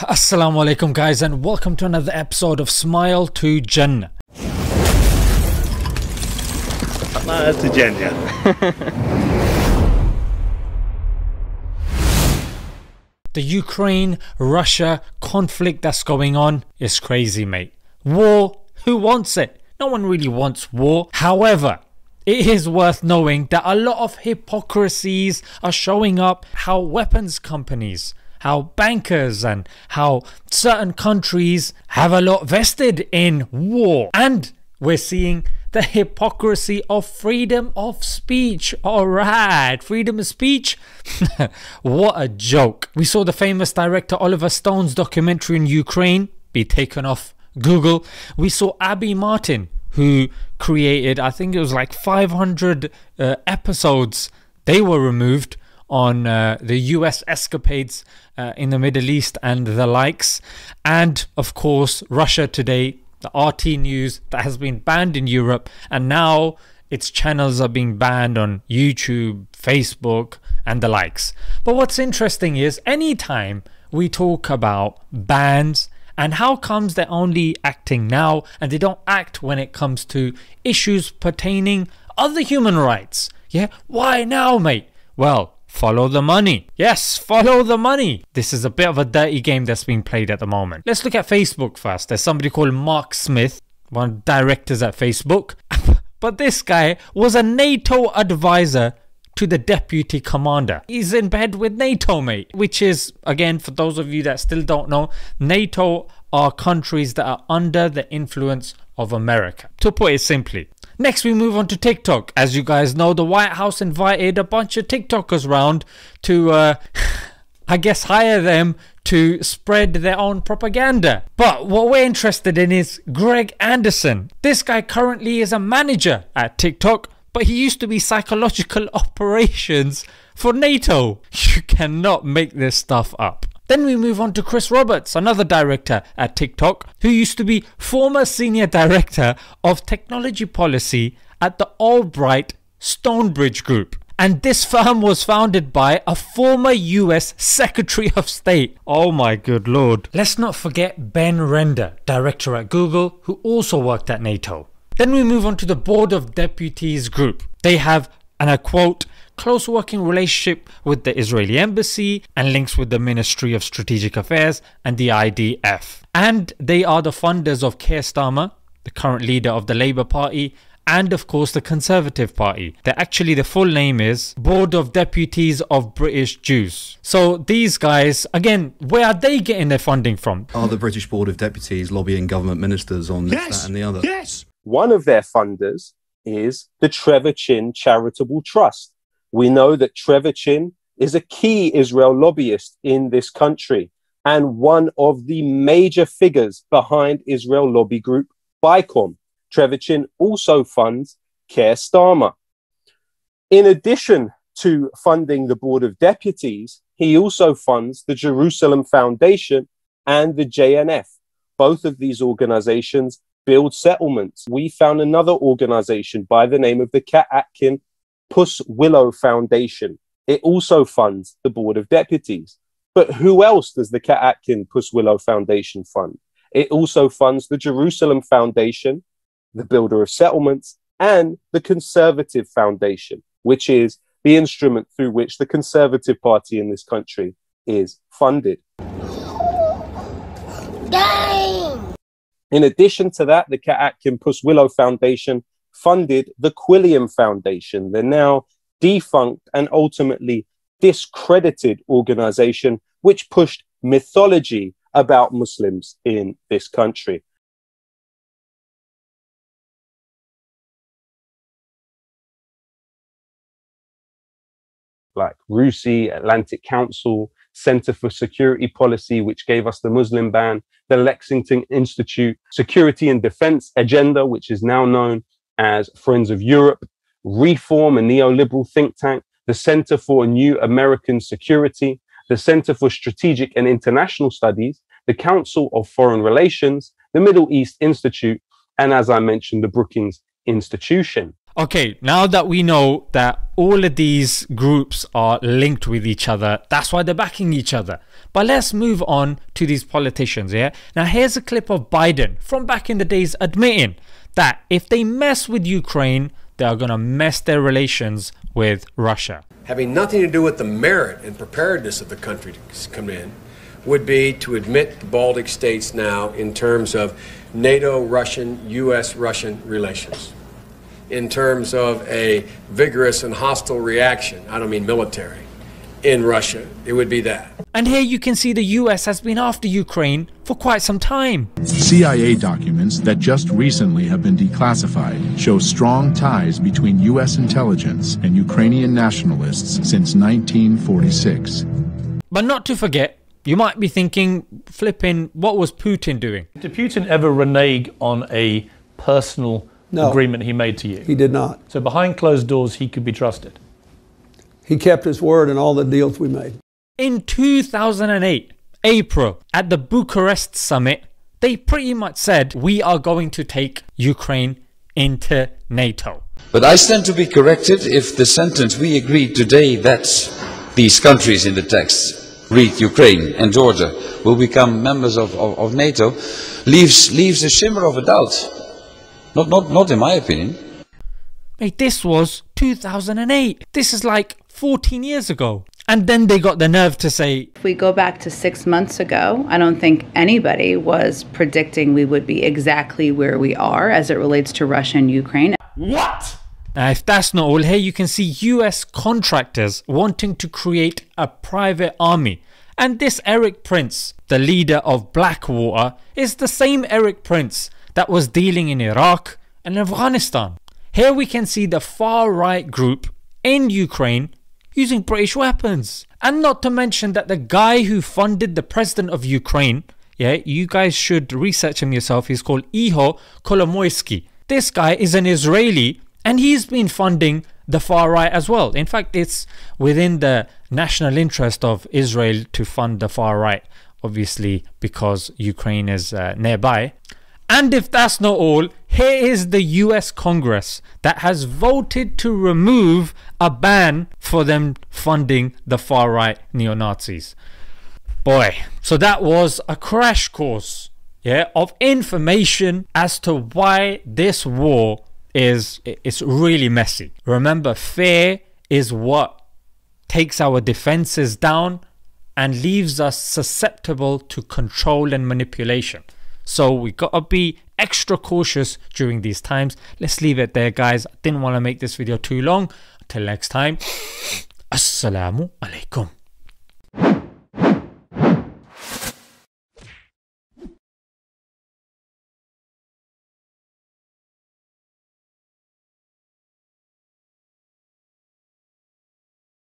Assalamu alaikum guys, and welcome to another episode of Smile to Jannah. Smile to Jannah. The Ukraine-Russia conflict that's going on is crazy, mate. War, who wants it? No one really wants war. However, it is worth knowing that a lot of hypocrisies are showing up. How weapons companies, how bankers and how certain countries have a lot vested in war. And we're seeing the hypocrisy of freedom of speech. Alright, freedom of speech? What a joke. We saw the famous director Oliver Stone's documentary in Ukraine be taken off Google. We saw Abby Martin, who created, I think it was like 500 episodes. They were removed on the US escapades in the Middle East and the likes. And of course, Russia Today, the RT News, that has been banned in Europe, and now its channels are being banned on YouTube, Facebook and the likes. But what's interesting is anytime we talk about bans and how comes they're only acting now and they don't act when it comes to issues pertaining other human rights, yeah, why now, mate? Well, follow the money. Yes, follow the money. This is a bit of a dirty game that's being played at the moment. Let's look at Facebook first. There's somebody called Mark Smith, one of the directors at Facebook. But this guy was a NATO advisor to the deputy commander. He's in bed with NATO, mate. Which is, again, for those of you that still don't know, NATO are countries that are under the influence of America, to put it simply. Next, we move on to TikTok. As you guys know, the White House invited a bunch of TikTokers round to, I guess, hire them to spread their own propaganda. But what we're interested in is Greg Anderson. This guy currently is a manager at TikTok, but he used to be psychological operations for NATO. You cannot make this stuff up. Then we move on to Chris Roberts, another director at TikTok, who used to be former senior director of technology policy at the Albright Stonebridge Group. And this firm was founded by a former US Secretary of State. Oh my good lord. Let's not forget Ben Render, director at Google, who also worked at NATO. Then we move on to the Board of Deputies Group. They have, and I quote, close working relationship with the Israeli embassy and links with the Ministry of Strategic Affairs and the IDF. And they are the funders of Keir Starmer, the current leader of the Labour Party, and of course the Conservative Party. The full name is Board of Deputies of British Jews. So these guys, again, where are they getting their funding from? Are the British Board of Deputies lobbying government ministers on this, that and the other? Yes. One of their funders is the Trevor Chin Charitable Trust. We know that Trevor Chin is a key Israel lobbyist in this country and one of the major figures behind Israel lobby group BICOM. Trevor Chin also funds Keir Starmer. In addition to funding the Board of Deputies, he also funds the Jerusalem Foundation and the JNF. Both of these organizations build settlements. We found another organization by the name of the Kat Atkin Puss Willow Foundation. It also funds the Board of Deputies. But who else does the Kat Atkin Puss Willow Foundation fund? It also funds the Jerusalem Foundation, the Builder of Settlements, and the Conservative Foundation, which is the instrument through which the Conservative Party in this country is funded. Dang! In addition to that, the Kat Atkin Puss Willow Foundation funded the Quilliam Foundation, the now defunct and ultimately discredited organization which pushed mythology about Muslims in this country. Like RUSI, Atlantic Council, Center for Security Policy, which gave us the Muslim ban, the Lexington Institute, Security and Defense Agenda, which is now known as Friends of Europe, Reform, a neoliberal think tank, the Center for New American Security, the Center for Strategic and International Studies, the Council of Foreign Relations, the Middle East Institute, and as I mentioned, the Brookings Institution. Okay, now that we know that all of these groups are linked with each other, that's why they're backing each other. But let's move on to these politicians, yeah? Now here's a clip of Biden from back in the days admitting that if they mess with Ukraine, they are going to mess their relations with Russia. Having nothing to do with the merit and preparedness of the country to come in, would be to admit the Baltic states now in terms of NATO-Russian, U.S.-Russian relations. In terms of a vigorous and hostile reaction, I don't mean military, in Russia, it would be that. And here you can see the US has been after Ukraine for quite some time. CIA documents that just recently have been declassified show strong ties between US intelligence and Ukrainian nationalists since 1946. But not to forget, you might be thinking, flipping, what was Putin doing? Did Putin ever renege on a personal agreement he made to you? He did not. So behind closed doors, he could be trusted. He kept his word in all the deals we made. In 2008, April, at the Bucharest summit, they pretty much said, we are going to take Ukraine into NATO. But I stand to be corrected if the sentence we agreed today that these countries in the text, read Ukraine and Georgia, will become members of NATO, leaves a shimmer of a doubt. Not in my opinion. Mate, this was 2008. This is like 14 years ago. And then they got the nerve to say, if we go back to 6 months ago, I don't think anybody was predicting we would be exactly where we are as it relates to Russia and Ukraine. What? Now, if that's not all, here you can see US contractors wanting to create a private army. And this Erik Prince, the leader of Blackwater, is the same Erik Prince that was dealing in Iraq and Afghanistan. Here we can see the far-right group in Ukraine using British weapons. And not to mention that the guy who funded the president of Ukraine, yeah, you guys should research him yourself, he's called Ihor Kolomoisky. This guy is an Israeli and he's been funding the far right as well. In fact, it's within the national interest of Israel to fund the far right, obviously because Ukraine is nearby. And if that's not all, here is the US Congress that has voted to remove a ban for them funding the far right neo-Nazis. Boy, so that was a crash course, yeah, of information as to why this war it's really messy. Remember, fear is what takes our defenses down and leaves us susceptible to control and manipulation. So we gotta be extra cautious during these times. Let's leave it there, guys. I didn't want to make this video too long. Until next time, Assalamu alaikum.